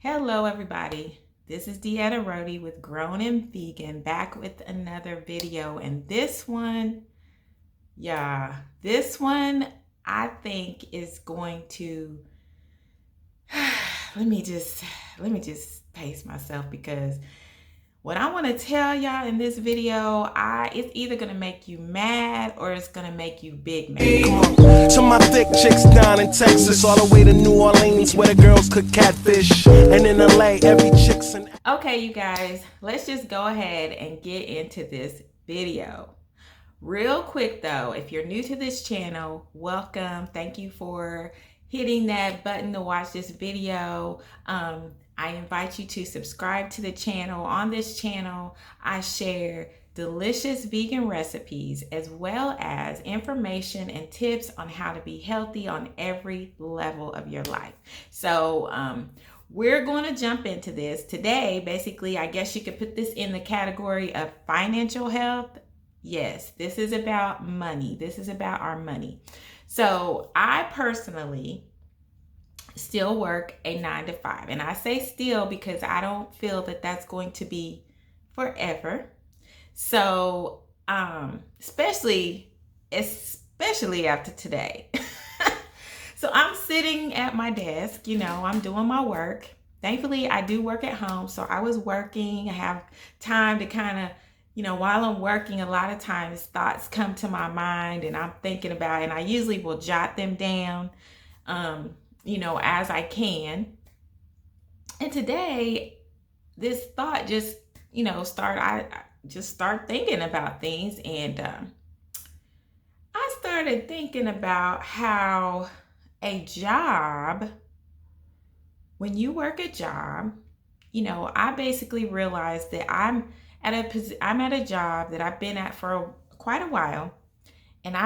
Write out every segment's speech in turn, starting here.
Hello everybody, this is Deetta Rody with Grown and Vegan back with another video, and this one I think is going to let me just pace myself because what I want to tell y'all in this video, it's either gonna make you mad or it's gonna make you big mad. Come on. To my thick chicks down in Texas, all the way to New Orleans where the girls cook catfish, and in LA every chick's an... Okay, you guys, let's just go ahead and get into this video. Real quick though, if you're new to this channel, welcome. Thank you for hitting that button to watch this video. I invite you to subscribe to the channel. On this channel, I share delicious vegan recipes as well as information and tips on how to be healthy on every level of your life. So we're going to jump into this today. Basically, I guess you could put this in the category of financial health. Yes, this is about money. This is about our money. So I personally still work a 9-to-5, and I say still because I don't feel that that's going to be forever. So especially after today. So I'm sitting at my desk, I'm doing my work. Thankfully I do work at home, so I was working. I have time to kind of, while I'm working, a lot of times thoughts come to my mind and I'm thinking about it, and I usually will jot them down as I can. And today, this thought just, I just start thinking about things, and I started thinking about how a job, when you work a job, I basically realized that I'm at a job that I've been at for quite a while, and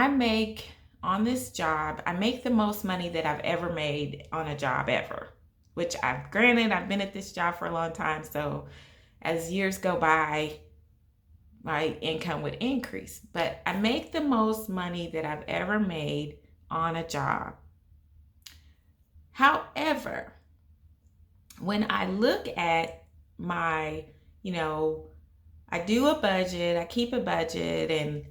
on this job, I make the most money that I've ever made on a job ever, which I've been at this job for a long time. So as years go by, my income would increase, but I make the most money that I've ever made on a job. However, when I look at my, I do a budget, I keep a budget, and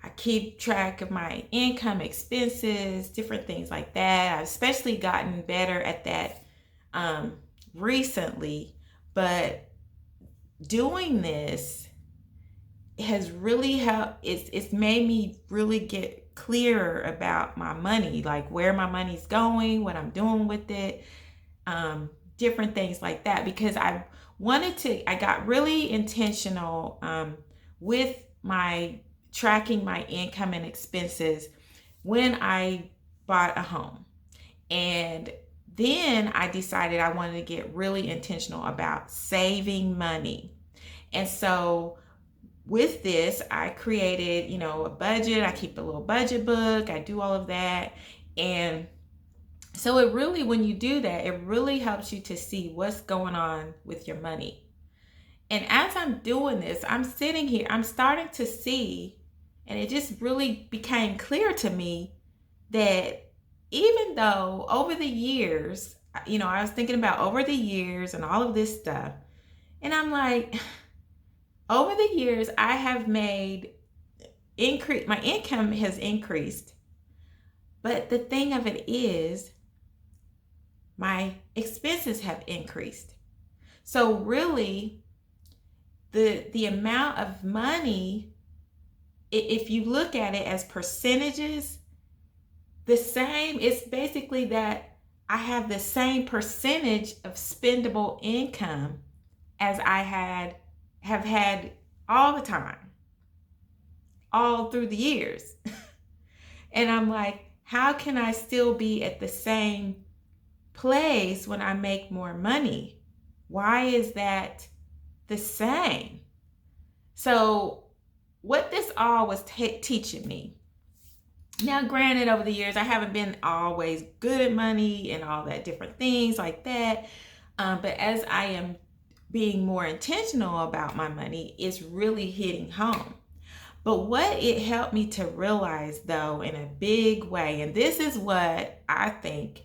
I keep track of my income, expenses, different things like that. I've especially gotten better at that recently, but doing this has really helped. It's made me really get clearer about my money, like where my money's going, what I'm doing with it, different things like that, because I got really intentional with my tracking my income and expenses when I bought a home. And then I decided I wanted to get really intentional about saving money. And so with this, I created, a budget. I keep a little budget book. I do all of that. And so it really, when you do that, it really helps you to see what's going on with your money. And as I'm doing this, I'm sitting here, I'm starting to see, and it just really became clear to me that even though over the years, I was thinking about over the years and all of this stuff, and I'm like, over the years, I have my income has increased, but the thing of it is, my expenses have increased. So really, the amount of money, if you look at it as percentages, it's basically that I have the same percentage of spendable income as I have had all the time, all through the years. And I'm like, how can I still be at the same place when I make more money? Why is that the same? So what this all was teaching me. Now, granted, over the years, I haven't been always good at money and all that different things like that. But as I am being more intentional about my money, it's really hitting home. But what it helped me to realize, though, in a big way, and this is what I think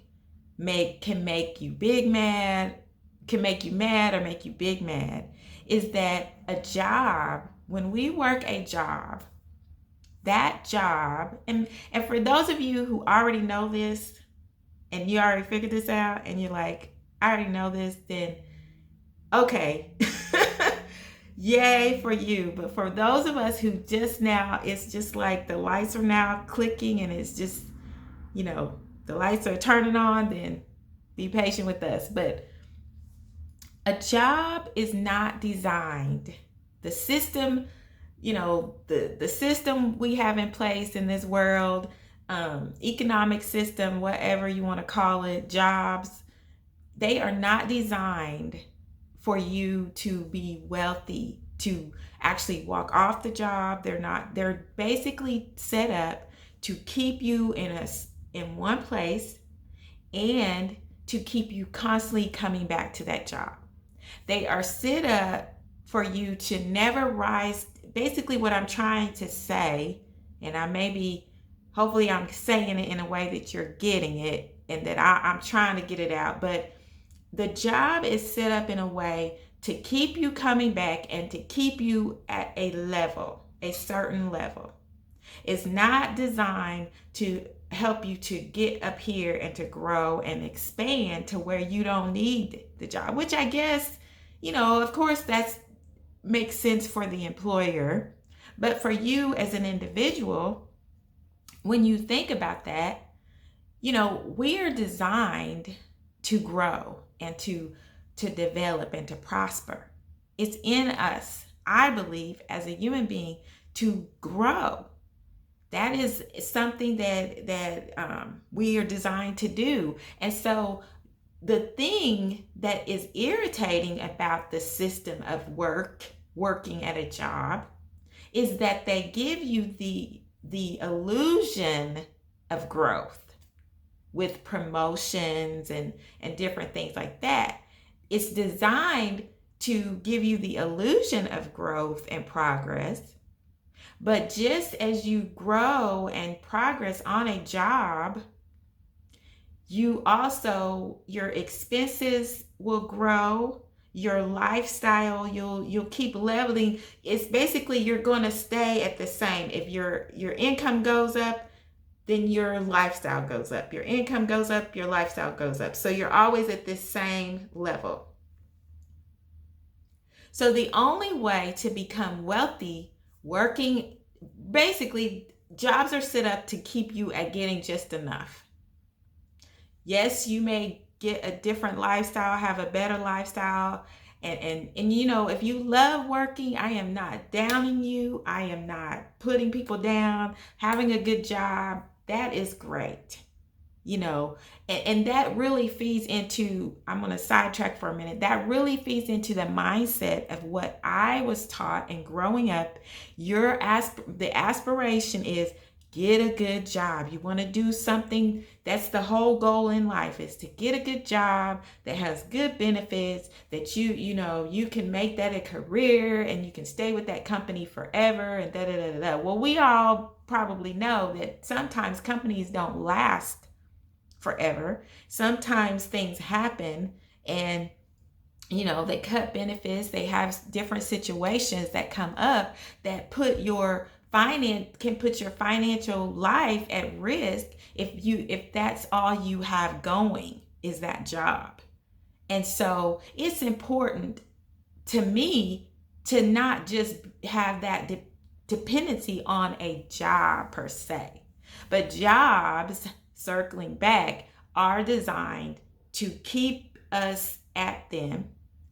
can make you big mad, can make you mad or make you big mad is that a job, when we work a job, that job, and for those of you who already know this and you already figured this out and you're like, I already know this, then okay. Yay for you. But for those of us who just now, it's just like the lights are now clicking and it's just, the lights are turning on, then be patient with us. But a job is not designed. The system, the system we have in place in this world, economic system, whatever you want to call it, jobs, they are not designed for you to be wealthy, to actually walk off the job. They're basically set up to keep you in one place and to keep you constantly coming back to that job. They are set up for you to never rise. Basically what I'm trying to say, and hopefully I'm saying it in a way that you're getting it and that I'm trying to get it out, but the job is set up in a way to keep you coming back and to keep you at a certain level. It's not designed to help you to get up here and to grow and expand to where you don't need the job, which I guess, of course that makes sense for the employer. But for you as an individual, when you think about that, we are designed to grow and to develop and to prosper. It's in us, I believe, as a human being, to grow. That is something that we are designed to do. And so the thing that is irritating about the system of working at a job, is that they give you the illusion of growth with promotions and different things like that. It's designed to give you the illusion of growth and progress. But just as you grow and progress on a job, your expenses will grow, your lifestyle, you'll keep leveling. It's basically you're going to stay at the same. If your income goes up, then your lifestyle goes up. Your income goes up, your lifestyle goes up. So you're always at this same level. So the only way to become wealthy basically, jobs are set up to keep you at getting just enough. Yes, you may get a different lifestyle, have a better lifestyle. And if you love working, I am not downing you. I am not putting people down. Having a good job, that is great. And that really feeds into, I'm going to sidetrack for a minute. That really feeds into the mindset of what I was taught in growing up. The aspiration is get a good job. You want to do something. That's the whole goal in life, is to get a good job that has good benefits, that you can make that a career and you can stay with that company forever and da da da da. Well, we all probably know that sometimes companies don't last forever. Sometimes things happen and they cut benefits. They have different situations that come up that can put your financial life at risk if that's all you have going is that job. And so it's important to me to not just have that dependency on a job per se, but jobs, circling back, are designed to keep us at them,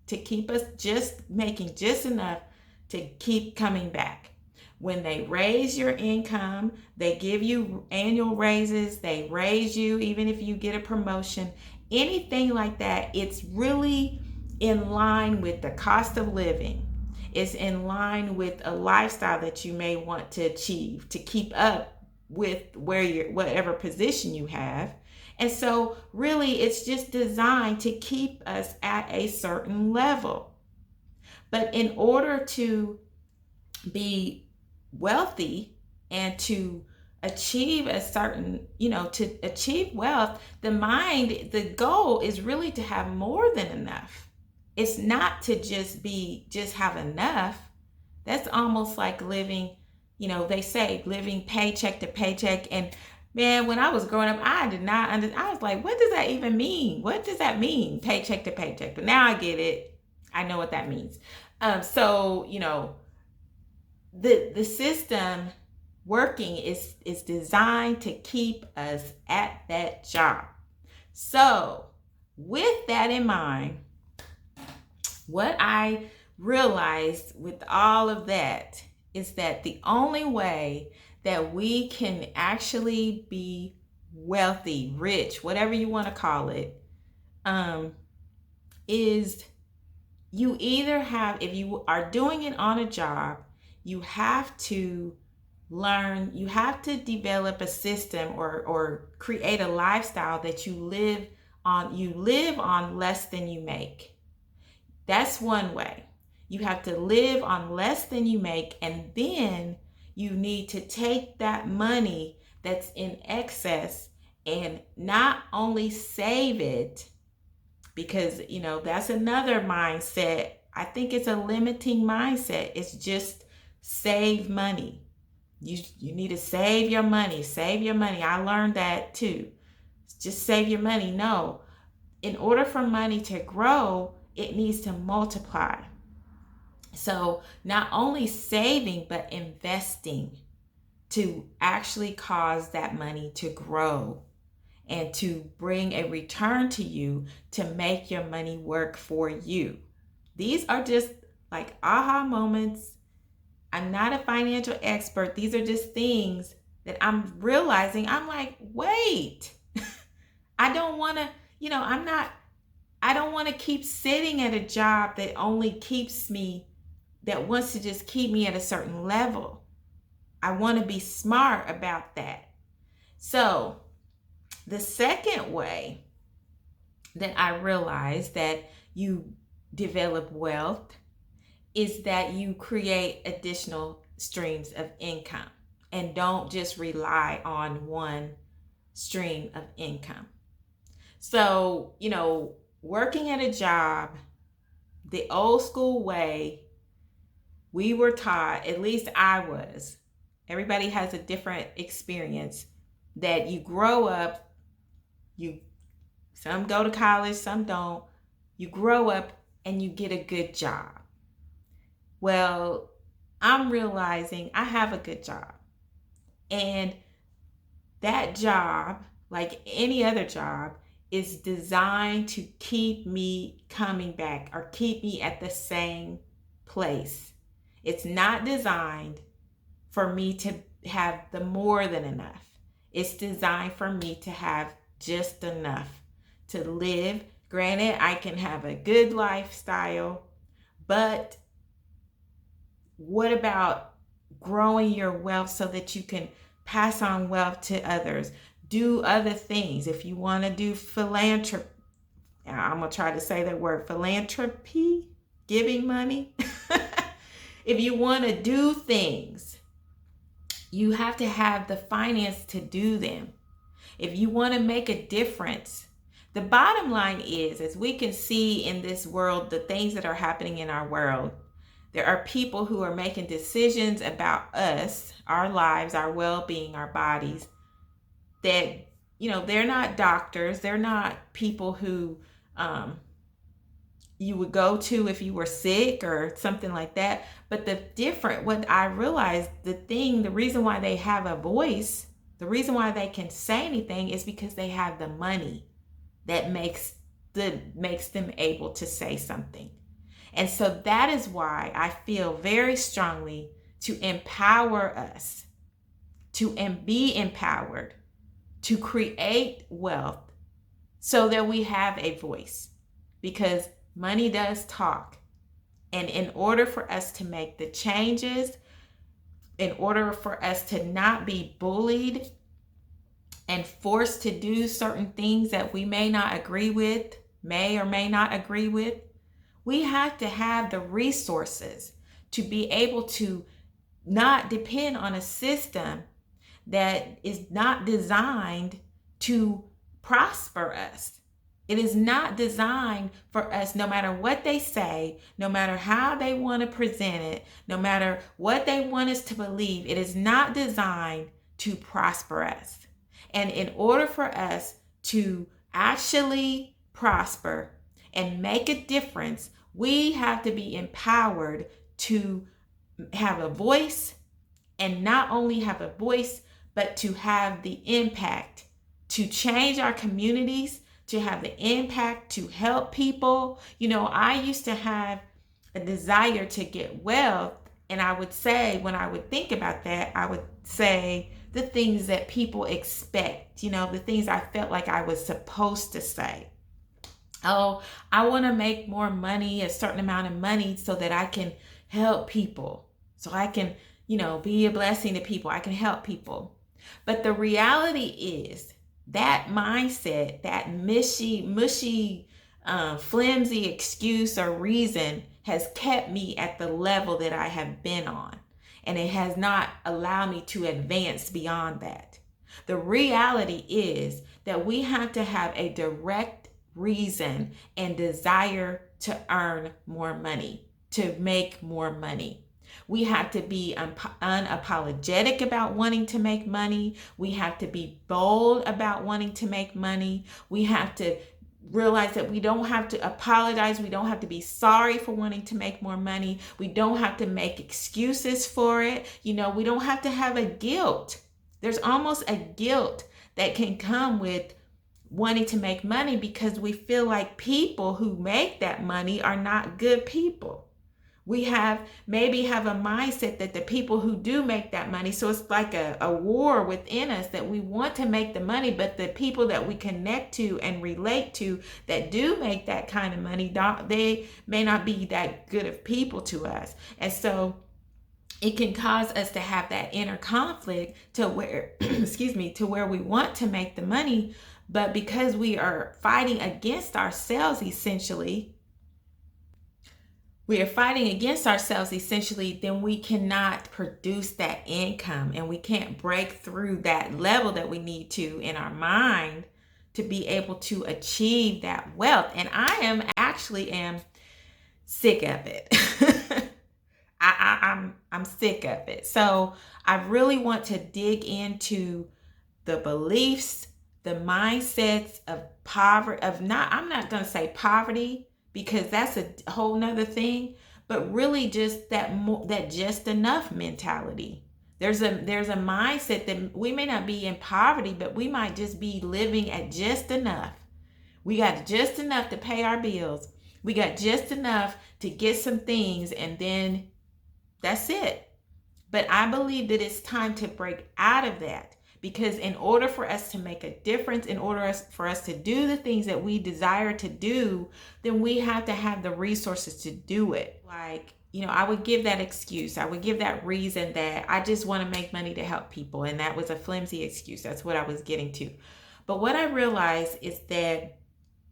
to keep us just making just enough to keep coming back. When they raise your income, they give you annual raises, they raise you even if you get a promotion, anything like that, it's really in line with the cost of living. It's in line with a lifestyle that you may want to achieve to keep up with whatever position you have. And so really it's just designed to keep us at a certain level. But in order to be wealthy and to achieve a certain, to achieve wealth, the goal is really to have more than enough. It's not to just have enough. That's almost like living, they say living paycheck to paycheck. And man, when I was growing up, I did not understand. I was like, what does that even mean? What does that mean? Paycheck to paycheck. But now I get it. I know what that means. So, the system working is designed to keep us at that job. So, with that in mind, what I realized with all of that is that the only way that we can actually be wealthy, rich, whatever you want to call it, is you either have, if you are doing it on a job, you have to learn, you have to develop a system or create a lifestyle that you live on less than you make. That's one way. You have to live on less than you make, and then you need to take that money that's in excess and not only save it, because that's another mindset. I think it's a limiting mindset. It's just save money. You need to save your money. Save your money. I learned that too. Just save your money. No. In order for money to grow, it needs to multiply. So not only saving, but investing to actually cause that money to grow and to bring a return to you to make your money work for you. These are just like aha moments. I'm not a financial expert. These are just things that I'm realizing. I'm like, wait, I don't want to, I don't want to keep sitting at a job that only keeps me, that wants to just keep me at a certain level. I want to be smart about that. So the second way that I realized that you develop wealth is that you create additional streams of income and don't just rely on one stream of income. So, working at a job, the old school way, we were taught, at least I was, everybody has a different experience, that you grow up, some go to college, some don't, you grow up and you get a good job. Well, I'm realizing I have a good job. And that job, like any other job, is designed to keep me coming back or keep me at the same place. It's not designed for me to have the more than enough. It's designed for me to have just enough to live. Granted, I can have a good lifestyle, but what about growing your wealth so that you can pass on wealth to others? Do other things. If you want to do philanthropy, I'm going to try to say that word, philanthropy, giving money. If you want to do things, you have to have the finance to do them. If you want to make a difference, the bottom line is, as we can see in this world, the things that are happening in our world, there are people who are making decisions about us, our lives, our well-being, our bodies, that, they're not doctors. They're not people who you would go to if you were sick or something like that. But what I realized, the reason why they have a voice, the reason why they can say anything is because they have the money that makes them able to say something. And so that is why I feel very strongly to empower us, to be empowered, to create wealth so that we have a voice, because money does talk. And in order for us to make the changes, in order for us to not be bullied and forced to do certain things that we may not agree with, may or may not agree with, we have to have the resources to be able to not depend on a system that is not designed to prosper us. It is not designed for us, no matter what they say, no matter how they want to present it, no matter what they want us to believe, it is not designed to prosper us. And in order for us to actually prosper and make a difference, we have to be empowered to have a voice, and not only have a voice, but to have the impact to change our communities, to have the impact to help people. I used to have a desire to get wealth, and I would say, when I would think about that, I would say the things that people expect, the things I felt like I was supposed to say. Oh, I want to make more money, a certain amount of money, so that I can help people, so I can, be a blessing to people. I can help people. But the reality is that mindset, that mushy, flimsy excuse or reason has kept me at the level that I have been on. And it has not allowed me to advance beyond that. The reality is that we have to have a direct reason and desire to earn more money, to make more money. We have to be unapologetic about wanting to make money. We have to be bold about wanting to make money. We have to realize that we don't have to apologize. We don't have to be sorry for wanting to make more money. We don't have to make excuses for it. We don't have to have a guilt. There's almost a guilt that can come with wanting to make money, because we feel like people who make that money are not good people. We maybe have a mindset that the people who do make that money, so it's like a war within us that we want to make the money, but the people that we connect to and relate to that do make that kind of money, they may not be that good of people to us. And so it can cause us to have that inner conflict to where, to where we want to make the money, but because we are fighting against ourselves, essentially, then we cannot produce that income, and we can't break through that level that we need to in our mind to be able to achieve that wealth. And I am sick of it. I'm sick of it. So I really want to dig into the beliefs, the mindsets of poverty, I'm not going to say poverty, because that's a whole nother thing, but really just that just enough mentality. There's a mindset that we may not be in poverty, but we might just be living at just enough. We got just enough to pay our bills. We got just enough to get some things, and then that's it. But I believe that it's time to break out of that. Because in order for us to make a difference, in order for us to do the things that we desire to do, then we have to have the resources to do it. Like, I would give that excuse. I would give that reason that I just want to make money to help people. And that was a flimsy excuse. That's what I was getting to. But what I realized is that,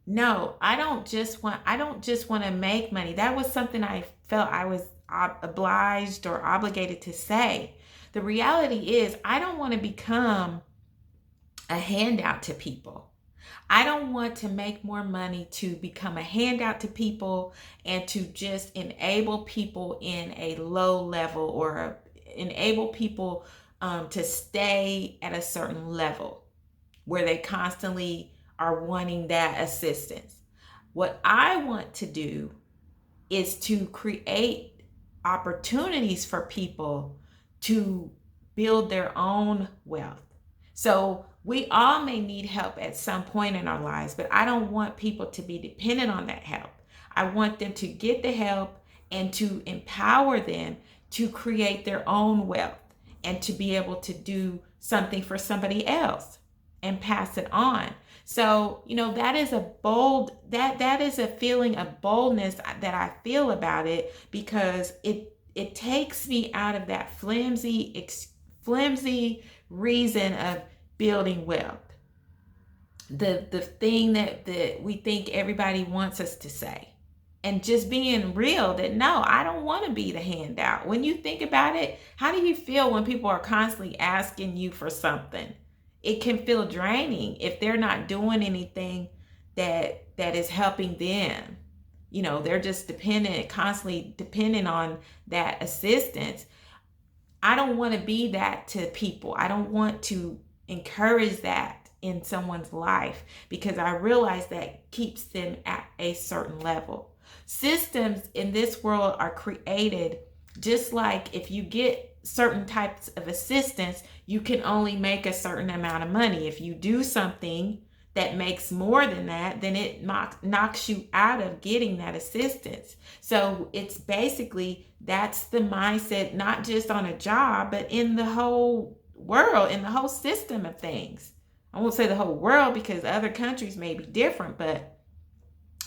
no, I don't just want to make money. That was something I felt I was obliged or obligated to say. The reality is, I don't want to become a handout to people. I don't want to make more money to become a handout to people and to just enable people in a low level, or enable people to stay at a certain level where they constantly are wanting that assistance. What I want to do is to create opportunities for people to build their own wealth. So we all may need help at some point in our lives, but I don't want people to be dependent on that help. I want them to get the help and to empower them to create their own wealth and to be able to do something for somebody else and pass it on. So, that is that is a feeling of boldness that I feel about it, because it takes me out of that flimsy reason of building wealth. The thing that we think everybody wants us to say. And just being real that, no, I don't want to be the handout. When you think about it, how do you feel when people are constantly asking you for something? It can feel draining if they're not doing anything that is helping them. They're just constantly dependent on that assistance. I don't want to be that to people. I don't want to encourage that in someone's life, because I realize that keeps them at a certain level. Systems in this world are created just like if you get certain types of assistance, you can only make a certain amount of money. If you do something that makes more than that, then it knocks you out of getting that assistance. So it's basically, that's the mindset, not just on a job, but in the whole world, in the whole system of things. I won't say the whole world because other countries may be different, but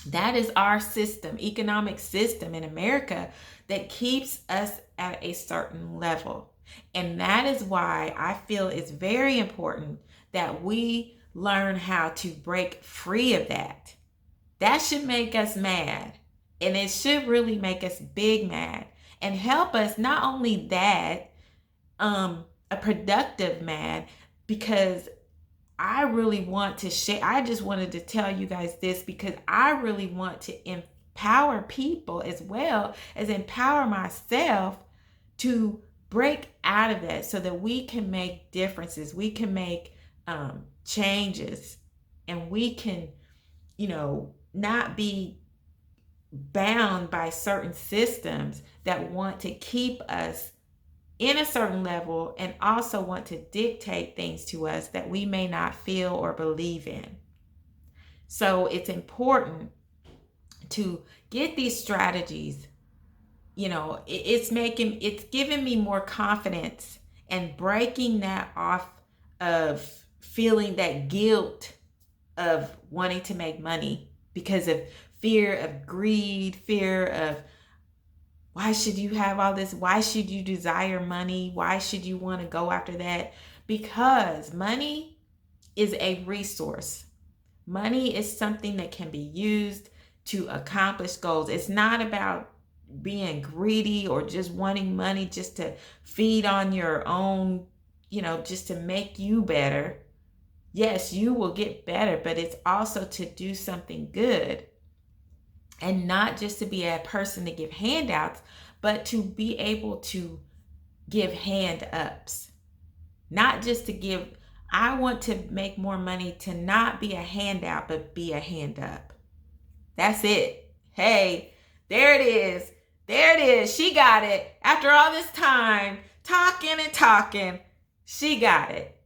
that is our system, economic system in America, that keeps us at a certain level. And that is why I feel it's very important that we learn how to break free of that. That should make us mad. And it should really make us big mad and help us, not only that, a productive mad, because I really want to share. I just wanted to tell you guys this because I really want to empower people as well as empower myself to break out of that so that we can make differences. We can make changes, and we can, not be bound by certain systems that want to keep us in a certain level and also want to dictate things to us that we may not feel or believe in. So it's important to get these strategies. It's giving me more confidence and breaking that off of feeling that guilt of wanting to make money because of fear of greed, fear of, why should you have all this? Why should you desire money? Why should you want to go after that? Because money is a resource. Money is something that can be used to accomplish goals. It's not about being greedy or just wanting money just to feed on your own, just to make you better. Yes, you will get better, but it's also to do something good. And not just to be a person to give handouts, but to be able to give hand ups. Not just to give, I want to make more money to not be a handout, but be a hand up. That's it. Hey, there it is. There it is. She got it. After all this time, talking and talking, she got it.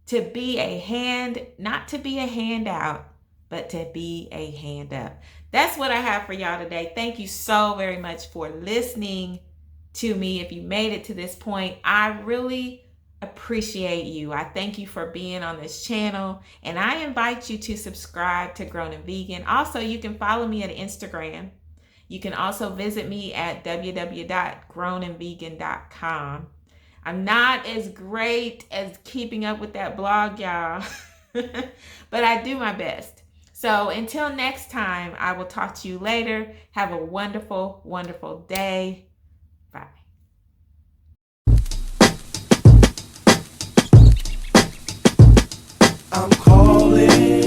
To be a hand, not to be a handout, but to be a hand up. That's what I have for y'all today. Thank you so very much for listening to me. If you made it to this point, I really appreciate you. I thank you for being on this channel, and I invite you to subscribe to Grown and Vegan. Also, you can follow me at Instagram. You can also visit me at www.grownandvegan.com. I'm not as great as keeping up with that blog, y'all, but I do my best. So until next time, I will talk to you later. Have a wonderful, wonderful day. Bye. I'm calling.